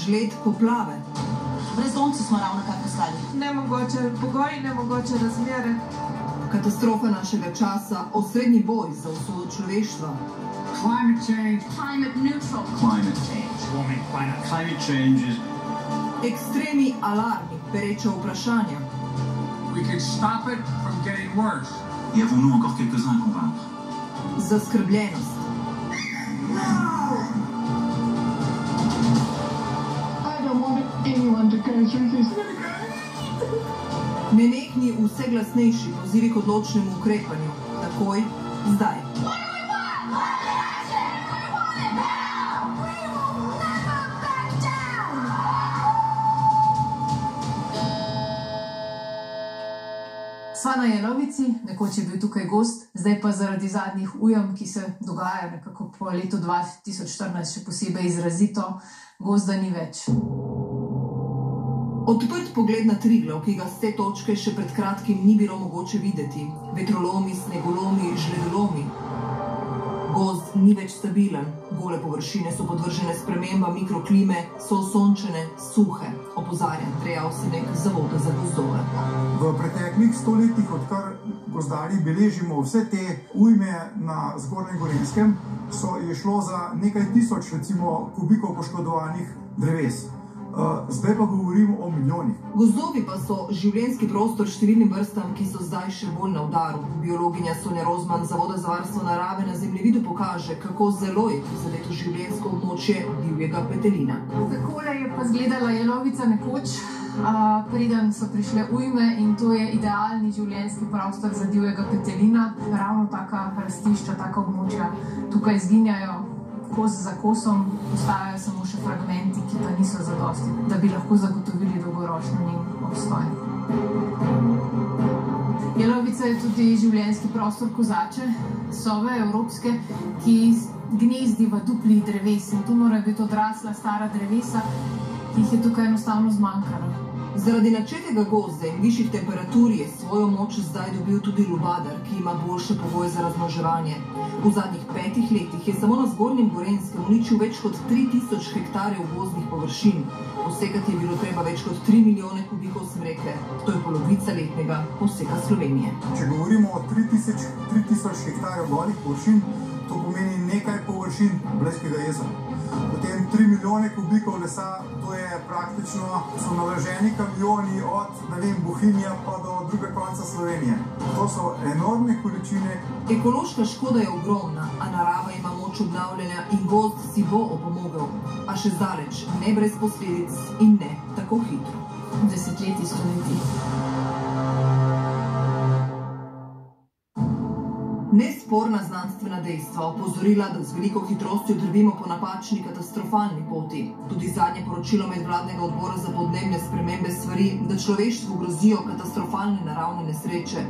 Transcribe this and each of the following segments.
žled, poplave. Brezdomci smo ravno kar postali. Nemogoče pogoji, nemogoče razmere. Katastrofa našega časa, osrednji boj za usodo človeštva. Climate change. Climate neutral. Climate change. Warming planet. Climate change is... Ekstremi, alarmi, pereča vprašanja. We can stop it from getting worse. Y avons-nous encore quelques-uns à convaincre? Zaskrbljenost. I don't want anyone to go through this. Nenehni vse glasnejši pozivi k odločnemu ukrepanju. Takoj, zdaj. Sva na Jelovici, nekoč je bil tukaj gost, zdaj pa zaradi zadnjih ujm, ki se dogajajo nekako po letu 2014 še posebej izrazito, gozda ni več. Odprt pogled na Triglav, ki ga s te točke še pred kratkim ni bilo mogoče videti. Vetrolomi, snegolomi, žledolomi. Gozd ni več stabilen, gole površine so podvržene spremembam mikroklime, so osončene, suhe, opozarja Andrej Avsenek z Zavoda za gozdove. V preteklih stoletjih, odkar gozdarji beležimo vse te ujme na Zgornjem Gorenjskem, je šlo za nekaj tisoč, recimo, kubikov poškodovanih dreves. Zdaj pa govorimo o milijonih. Gozdovi pa so življenjski prostor številnim vrstam, ki so zdaj še bolj na udaru. Biologinja Sonja Rozman z Zavoda za varstvo narave na zemljevidu pokaže, kako zelo je prizadeto življenjsko območje divjega petelina. Takole je pa izgledala Jelovica nekoč, preden so prišle ujme, in to je idealni življenjski prostor za divjega petelina. Ravno taka rastišča, taka območja tukaj izginjajo. Kos za kosom, ostajajo samo še fragmenti, ki pa niso zadosti, da bi lahko zagotovili dolgoročno njim obstoj. Jelovica je tudi življenjski prostor kozače, sove evropske, ki gnezdi v duplih dreves, in to mora biti odrasla stara drevesa, ki jih je tukaj enostavno zmanjkalo. Zaradi načetega gozda in višjih temperatur je svojo moč zdaj dobil tudi lubadar, ki ima boljše pogoje za razmnoževanje. V zadnjih 5 letih je samo na Zgornjem Gorenjskem uničil več kot 3000 hektarjev gozdnih površin. Posekati je bilo treba več kot 3 milijone kubikov smreke. To je polovica letnega poseka Slovenije. Če govorimo o 3000 hektarjev golih površin, to pomeni nekaj površin Blejskega jezera. Potem 3 milijone kubikov lesa, to je praktično, so naloženi kamioni od, Bohinja pa do druge konca Slovenije. To so enormne količine. Ekološka škoda je ogromna, a narava ima moč obnavljanja in gozd si bo opomogel. A še zdaleč, ne brez posledic in ne tako hitro. Desetletji, stoletji. Nesporna znanstvena dejstva opozorila, da z veliko hitrostjo drvimo po napačni katastrofalni poti. Tudi zadnje poročilo Medvladnega odbora za podnebne spremembe svari, da človeštvu grozijo katastrofalne naravne nesreče.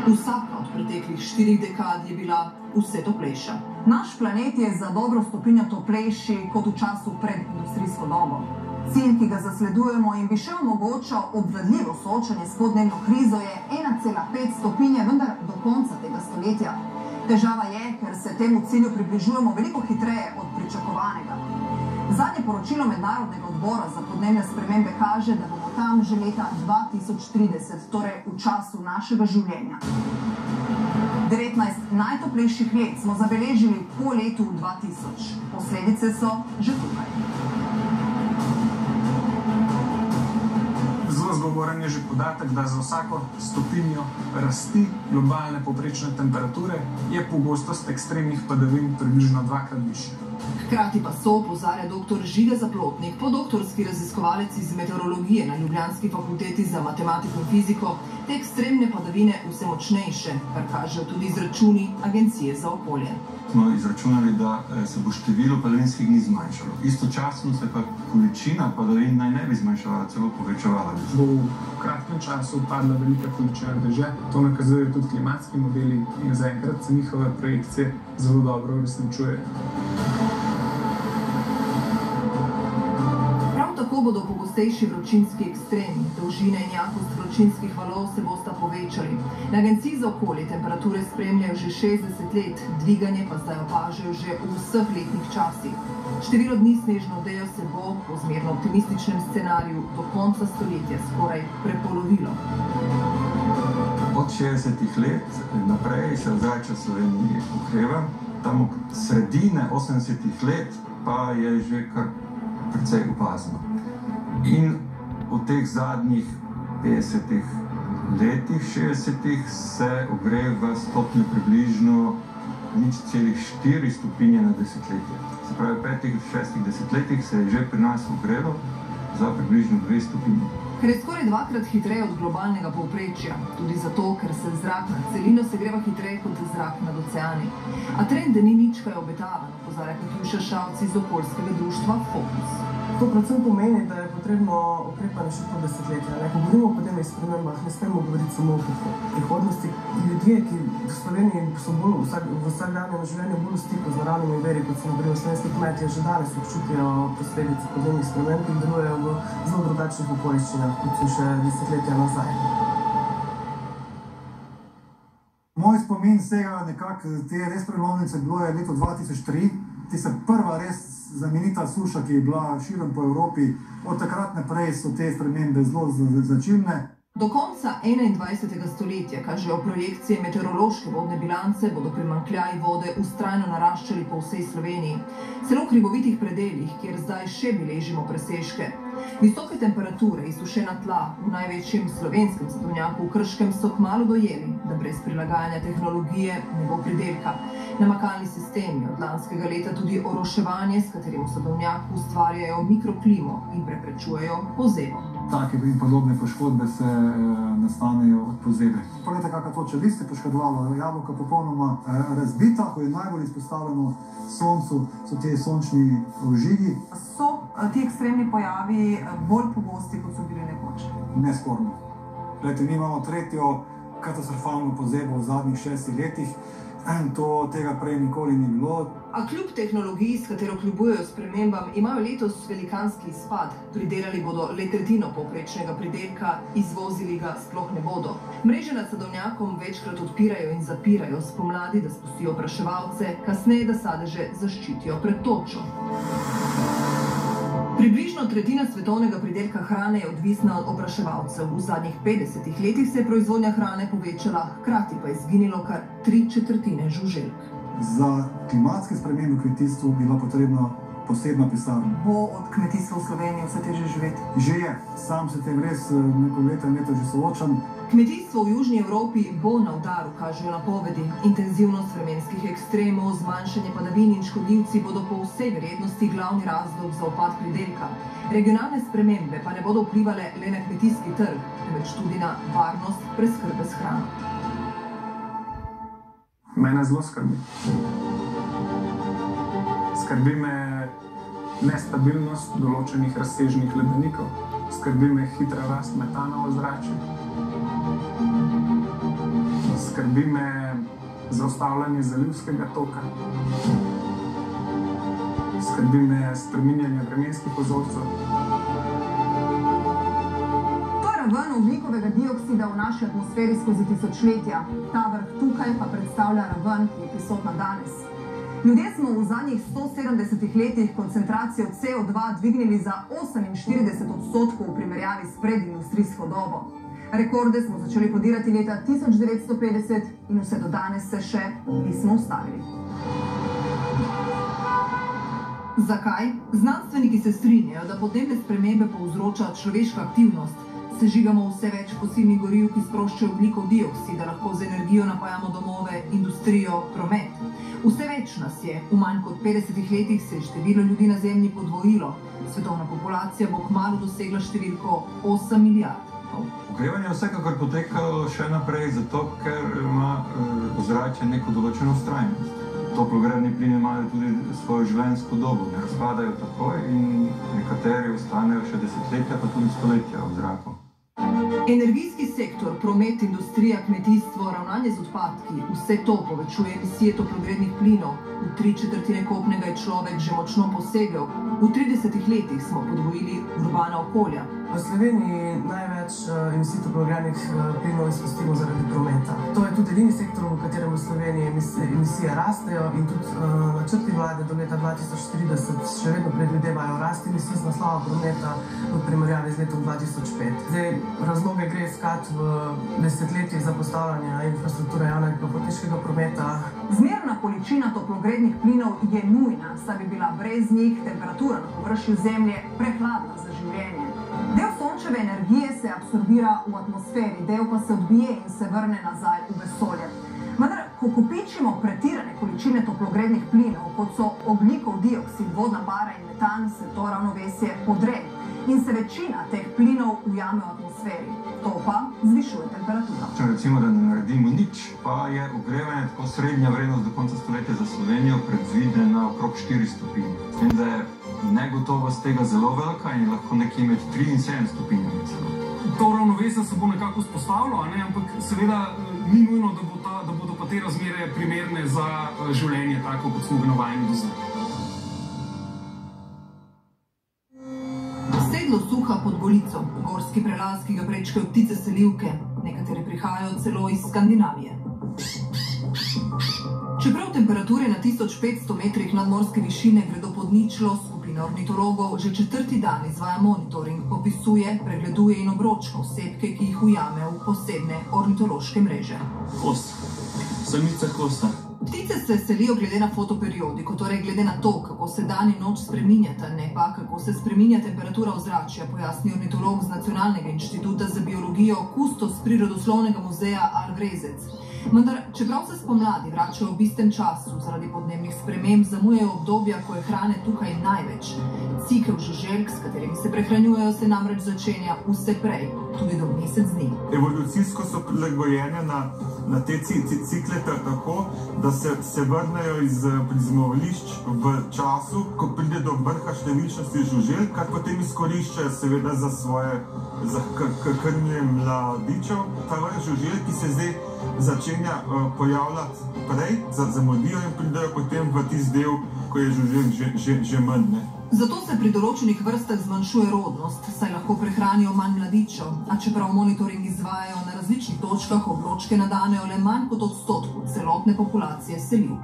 Vsaka od preteklih 4 dekad je bila vse toplejša. Naš planet je za dobro stopinjo toplejši kot v času pred industrijsko dobo. Cilj, ki ga zasledujemo in bi še omogočal obvladljivo soočanje s podnebno krizo, je 1,5 stopinje, vendar do konca tega stoletja. Težava je, ker se temu cilju približujemo veliko hitreje od pričakovanega. Zadnje poročilo Mednarodnega odbora za podnebne spremembe kaže, da bomo tam že leta 2030, torej v času našega življenja. 19 najtoplejših let smo zabeležili po letu 2000. Posledice so že tukaj. Zelo zgovoren je že podatek, da za vsako stopinjo rasti globalne povprečne temperature je pogostost ekstremnih padavin približno 2-krat višja. Hkrati pa so, opozarja dr. Žiga Zaplotnik, podoktorski raziskovalec iz meteorologije na Ljubljanski fakulteti za matematiko in fiziko, te ekstremne padavine vse močnejše, kar kažejo tudi izračuni Agencije za okolje. Smo izračunali, da se bo število padavinskih dni zmanjšalo. Istočasno se pa količina padavin naj ne bi zmanjševala, celo povečevala. Bo v kratkem času padla velika količina dežja, to nakazujejo tudi klimatski modeli in zaenkrat se njihove projekcije zelo dobro uresničujejo. Prav tako bodo pogostejši vročinski ekstremi, dolžine in jakost vročinskih valov se bosta povečali. Na Agenciji za okolje temperature spremljajo že 60 let, dviganje pa zdaj opažajo že v vseh letnih časih. Število dni snežno odejo se bo po zmerno optimističnem scenariju do konca stoletja skoraj prepolovilo. Od 60 let naprej se ozračje v Sloveniji okreva, tam od sredine 80 let pa je že kar precej opazno. In v teh zadnjih 50 letih, 60 se ogreva stopnjo približno 0,4 stopinje na desetletje. Se pravi, v 5-6 desetletjih se je že pri nas ogrelo za približno 2 stopinje. Ker je skoraj dvakrat hitreje od globalnega povprečja, tudi zato, ker se zrak nad celino segreva hitreje kot zrak nad oceani. A trend ni nič kaj obetavan, opozarja Katjuša Šavc iz okoljskega društva Fokus. To predvsem pomeni, da je potrebno ukrepanje še po desetletja. Ko govorimo o podnebnih spremembah, ne smemo govoriti samo o prihodnosti. Ljudje, ki v Sloveniji so bolj v vsakdanjem življenju bolj v stiku z naravnimi viri, kot so na primer slovenski kmetje, že danes občutijo posledice podnebnih sprememb in delujejo v zelo drugačnih okoliščinah, kot so še desetletja nazaj. Moj spomin vsega nekako te res prelomnice bilo je leto 2003, tista prva res znamenita suša, ki je bila širom po Evropi. Od takrat naprej so te spremembe zelo značilne. Do konca 21. stoletja, kažejo projekcije meteorološke vodne bilance, bodo primanjkljaji vode vztrajno naraščali po vsej Sloveniji. Celo v hribovitih predeljih, kjer zdaj še beležimo presežke. Visoke temperature, izsušena tla v največjem slovenskem sadovnjaku v Krškem so kmalu dojeli, da brez prilagajanja tehnologije ne bo pridelka. Namakalni sistemi od lanskega leta tudi oroševanje, s katerim v sadovnjaku ustvarjajo mikroklimo in preprečujejo pozebo. Take in podobne poškodbe se nastanejo od pozebe. Poglejte, kakšna toča list je poškodovalo, jabolka popolnoma razbita, ko je najbolj izpostavljeno soncu, so te sončni ožigi. So ti ekstremni pojavi bolj pogosti, kot so bili nekoč? Nesporno. Glejte, mi imamo tretjo katastrofalno pozebo v zadnjih 6 letih. Tega prej nikoli ni bilo. A kljub tehnologiji, s katero kljubujejo spremembam, imajo letos velikanski izpad. Pridelali bodo le tretjino povprečnega pridelka, izvozili ga sploh ne bodo. Mreže nad sadovnjakom večkrat odpirajo in zapirajo spomladi, da spustijo opraševalce, kasneje da sadeže zaščitijo pred točo. Približno tretjina svetovnega pridelka hrane je odvisna od opraševalcev. V zadnjih 50 letih se je proizvodnja hrane povečala, hkrati pa je izginilo kar 3/4 žuželk. Za klimatske spremembe v kmetijstvu bi bila potrebna posebna pisarna. Bo od kmetijstva v Sloveniji vse težje živeti? Že je. Sam se tem res neko leta in leta že soočam. Kmetijstvo v Južni Evropi bo na udaru, kažejo napovedi. Intenzivnost vremenskih ekstremov, zmanjšanje padavin in škodljivci bodo po vsej verjetnosti glavni razlog za upad pridelka. Regionalne spremembe pa ne bodo vplivale le na kmetijski trg, temveč tudi na varnost preskrbe s hrano. Mene zelo skrbi. Skrbi me nestabilnost določenih razsežnih ledenikov, skrbi me hitra rast metana v ozračju, skrbi me zaustavljanje zalivskega toka, skrbi me spreminjanje vremenskih vzorcev. To je raven ogljikovega dioksida v naši atmosferi skozi tisočletja. Ta vrh tukaj pa predstavlja raven, ki je prisotna danes. Ljudje smo v zadnjih 170 letih koncentracijo CO2 dvignili za 48% v primerjavi s predindustrijsko dobo. Rekorde smo začeli podirati leta 1950 in vse do danes se še nismo ustavili. Zakaj? Znanstveniki se strinjajo, da podnebne spremembe povzroča človeška aktivnost. Sežigamo vse več fosilnih goriv, ki sproščajo ogljikov dioksid, da lahko z energijo napajamo domove, industrijo, promet. Vse več nas je. V manj kot 50 letih se je število ljudi na Zemlji podvojilo. Svetovna populacija bo kmalu dosegla številko 8 milijard. Ogrevanje je vsekakor potekalo še naprej, zato ker ima ozračje neko določeno vztrajnost. Toplogredni plini imajo tudi svojo življenjsko dobo, ne razpadajo takoj in nekateri ostanejo še desetletja, pa tudi stoletja v zraku. Energijski sektor, promet, industrija, kmetijstvo, ravnanje z odpadki, vse to povečuje emisije toplogrednih plinov. v 3/4 kopnega je človek že močno posegel. V 30 letih smo podvojili urbana okolja. V Sloveniji največ emisij toplogrednih plinov izpustimo zaradi prometa. To je tudi edini sektor, v katerem v Sloveniji emisije rastejo in tudi načrti vlade do leta 2030 še vedno predvidevajo rast emisij z naslova prometa v primerjavi z letom 2005. Zdaj, razloge gre iskati v desetletjih zapostavljanja infrastrukture javnega potniškega prometa. Zmerna količina toplogrednih plinov je nujna, saj bi bila brez njih temperatura na površju Zemlje prehladna za življenje. Del sončeve energije se absorbira v atmosferi, del pa se odbije in se vrne nazaj v vesolje. Vendar, ko kopičimo pretirane količine toplogrednih plinov, kot so ogljikov dioksid, vodna para in metan, se to ravnovesje podre in se večina teh plinov ujame v atmosferi. To pa zvišuje temperaturo. Če recimo, da ne naredimo nič, pa je ogrevanje tako srednja vrednost do konca stoletja za Slovenijo predvidena okrog 4 stopinj. S tem, da je negotovost tega zelo velika in lahko nekje med 3 in 7 stopinjami celo. To ravnovesje se bo nekako vzpostavilo, ampak seveda ni nujno, da bodo pa te razmere primerne za življenje, tako kot smo ga navajeni do zdaj. Sedlo Suha pod Golico, gorski prelaz, ki ga prečkajo ptice selivke, nekatere prihajajo celo iz Skandinavije. Čeprav temperature na 1500 metrih nadmorske višine gredo pod ničlo, skupina ornitologov že 4. dan izvaja monitoring, popisuje, pregleduje in obročka osebke, ki jih ujame v posebne ornitološke mreže. Kost. Samica kosta. Ptice se selijo glede na fotoperiodiko, torej glede na to, kako se dan in noč spreminjata, ne pa kako se spreminja temperatura ozračja, pojasni ornitolog z Nacionalnega inštituta za biologijo, kustos Prirodoslovnega muzeja Alvrezec. Vendar, čeprav se spomladi vračajo v istem času, zaradi podnebnih sprememb zamujajo obdobja, ko je hrane tukaj največ. Cikel žuželk, s katerimi se prehranjujejo, se namreč začenja vse prej, tudi do mesec dni. Evolucijsko so prilagojene na te cikle tako, da se vrnejo iz prizmovališč v času, ko pride do vrha številčnosti žuželk, kar potem izkoriščajo seveda za svoje krmljenje mladičev. Ta vrh žuželk, ki se zdaj začenja pojavljati prej, zamudijo in pridejo potem v tisti del, ko je žuželk že manj. Zato se pri določenih vrstah zmanjšuje rodnost, saj lahko prehranijo manj mladičev, a čeprav monitoring izvajajo na različnih točkah, obročke nadanejo le manj kot odstotku celotne populacije selivk.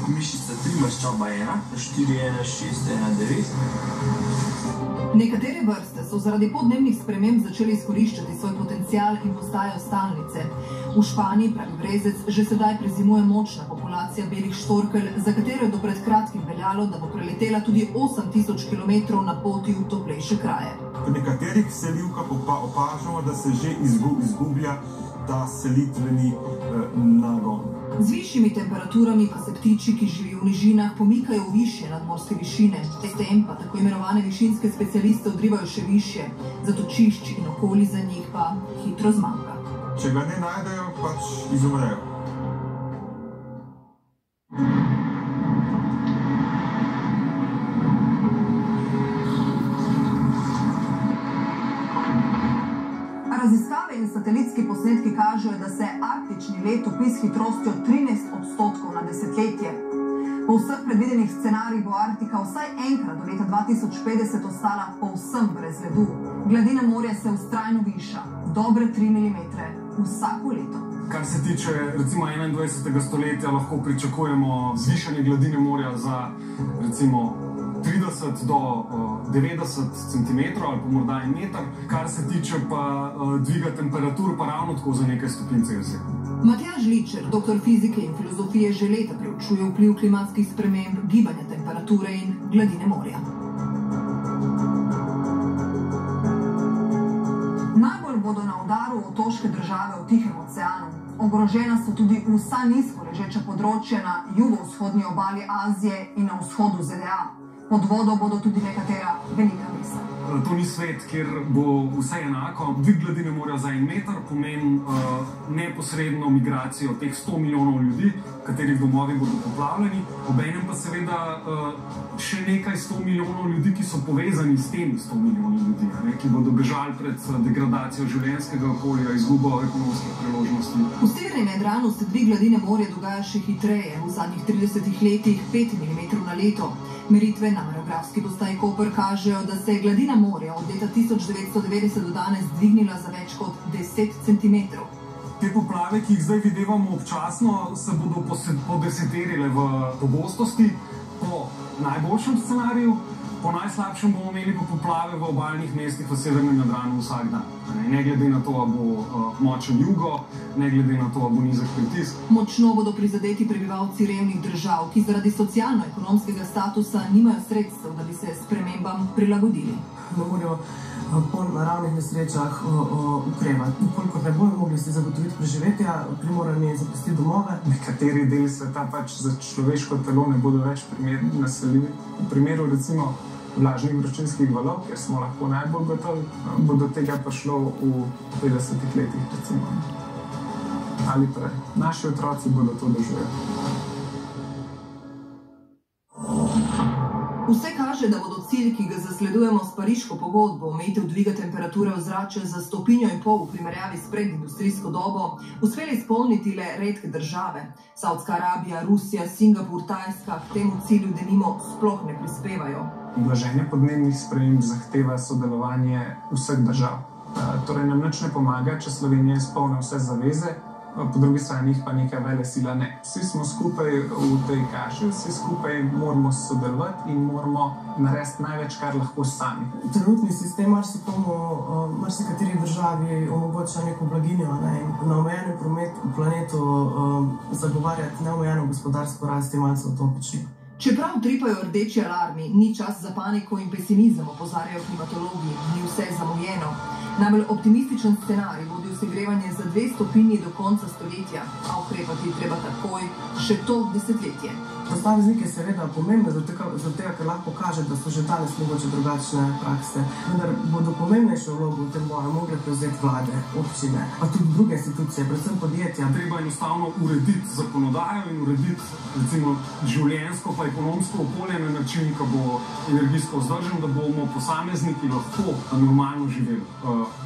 Mišica 3, maščoba 1, 4, 1, 6, 1, 9. Nekatere vrste so zaradi podnebnih sprememb začeli izkoriščati svoj potencial in postajajo stalnice. V Španiji, pravi Vrezec, že sedaj prezimuje močna populacija belih štorkelj, za katero je do pred kratkim veljalo, da bo preletela tudi 8000 km na poti v toplejše kraje. Pri nekaterih selivkah opažamo, da se že izgublja ta selitveni nagon. Z višjimi temperaturami pa se ptiči, ki živijo v nižinah, pomikajo v višje nadmorske višine. S tem pa tako imenovane višinske specialiste odrivajo še višje, zatočišč in okolij za njih pa hitro zmanjka. Če ga ne najdejo, pač izumrejo. Raziskave in satelitski posnetki kažejo, da se arktični led topi s hitrostjo 13% na desetletje. Po vseh predvidenih scenarijih bo Arktika vsaj enkrat do leta 2050 ostala povsem brez ledu. Gladina morja se vztrajno viša, dobre 3 mm vsako leto. Kar se tiče recimo 21. stoletja, lahko pričakujemo zvišanje gladine morja za recimo 30 do 90 cm ali pa morda 1 meter, kar se tiče pa dviga temperatur, pa ravno tako za nekaj stopinj Celzija. Matjaž Ličer, doktor fizike in filozofije, že leta preučuje vpliv klimatskih sprememb, gibanja temperature in gladine morja. Najbolj bodo na udaru otoške države v Tihem oceanu. Ogrožena so tudi vsa nizko ležeča področja na jugovzhodni obali Azije in na vzhodu ZDA. Pod vodo bodo tudi nekatera velika mesta. To ni svet, kjer bo vse enako. Dvig gladine morja za 1 meter pomeni neposredno migracijo teh 100 milijonov ljudi, katerih domovi bodo poplavljeni, obenem pa seveda še nekaj 100 milijonov ljudi, ki so povezani s temi 100 milijoni ljudi, ki bodo bežali pred degradacijo življenjskega okolja, izgubo ekonomskih priložnosti. V severnem Jadranu se dvig gladine morja dogaja še hitreje. V zadnjih 30 letih 5 mm na leto. Meritve na Mareografski postaji Koper kažejo, da se je gladina morja od leta 1990 do danes dvignila za več kot 10 cm. Te poplave, ki jih zdaj videvamo občasno, se bodo podeseterile v pogostosti. Po najboljšem scenariju, po najslabšem bomo imeli pa poplave v obalnih mestih v severnem Jadranu vsak dan. Ne glede na to, ali bo močen jugo, ne glede na to, ali bo nizek pritisk. Močno bodo prizadeti prebivalci revnih držav, ki zaradi socialno-ekonomskega statusa nimajo sredstev, da bi se spremembam prilagodili. Ne morajo po naravnih nesrečah ukrevati. Ukolikor ne bodo mogli si zagotoviti preživetja, primorani zapustiti domove. Nekateri deli sveta pač za človeško telo ne bodo več primerni naseljivi. V primeru recimo vlažnih vročinskih valov, kjer smo lahko najbolj gotovi, bo do tega prišlo v 50 letih recimo. Ali prej. Naši otroci bodo to doživeli. Vse kaže, da bodo cilj, ki ga zasledujemo s Pariško pogodbo, omejitev dviga temperature ozračja za 1,5 stopinje v primerjavi s predindustrijsko dobo, uspeli izpolniti le redke države. Saudska Arabija, Rusija, Singapur, Tajska k temu cilju denimo sploh ne prispevajo. Blaženje podnebnih sprememb zahteva sodelovanje vseh držav. Torej nam nič ne pomaga, če Slovenija izpolni vse zaveze, po drugi strani pa neka velesila ne. Vsi smo skupaj v tej kaši, vsi skupaj moramo sodelovati in moramo narediti največ, kar lahko sami. Trenutni sistem marsikateri državi omogoča neko blaginjo in na omejenem planetu zagovarjati neomejeno gospodarsko rast je malce utopično. Čeprav tripajo rdeči alarmi, ni čas za paniko in pesimizem, opozarjajo klimatologi, ni vse zamujeno. Najbolj optimističen scenarij vodi v segrevanje za 2 stopinji do konca stoletja, a ukrepati treba takoj, še to desetletje. Posameznik je seveda pomemben, zato tega, ker lahko kaže, da so že danes mogoče drugačne prakse, vendar bodo pomembnejšo vlogo v tem boju mogle prevzeti vlade, občine, pa tudi druge institucije, predvsem podjetja. Treba enostavno urediti zakonodajo in urediti recimo življenjsko pa ekonomsko okolje na način, ki bo energijsko vzdržen, da bomo posamezniki lahko normalno živeli,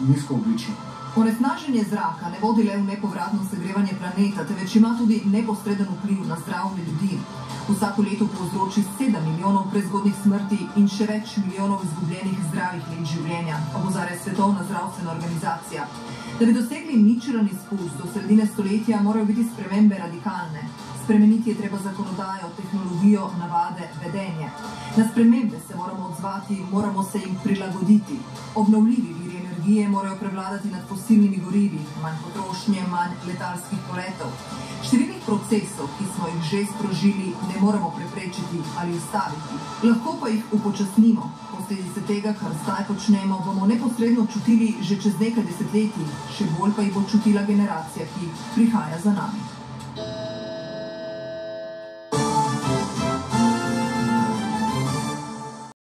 nizkoogljično. Onesnaženje zraka ne vodi le v nepovratno segrevanje planeta, temveč ima tudi neposreden vpliv na zdravje ljudi. Vsako leto povzroči 7 milijonov prezgodnjih smrti in še več milijonov izgubljenih zdravih let življenja, opozarja Svetovna zdravstvena organizacija. Da bi dosegli ničelen izpust do sredine stoletja, morajo biti spremembe radikalne. Spremeniti je treba zakonodajo, tehnologijo, navade, vedenje. Na spremembe se moramo odzvati, moramo se jim prilagoditi. Obnovljivi viri energije morajo prevladati nad fosilnimi gorivi, manj potrošnje, manj letalskih poletov. Številnih procesov, ki smo jih že sprožili, ne moremo preprečiti ali ustaviti. Lahko pa jih upočasnimo. Posledice tega, kar zdaj počnemo, bomo neposredno čutili že čez nekaj desetletij, še bolj pa jih bo čutila generacija, ki prihaja za nami.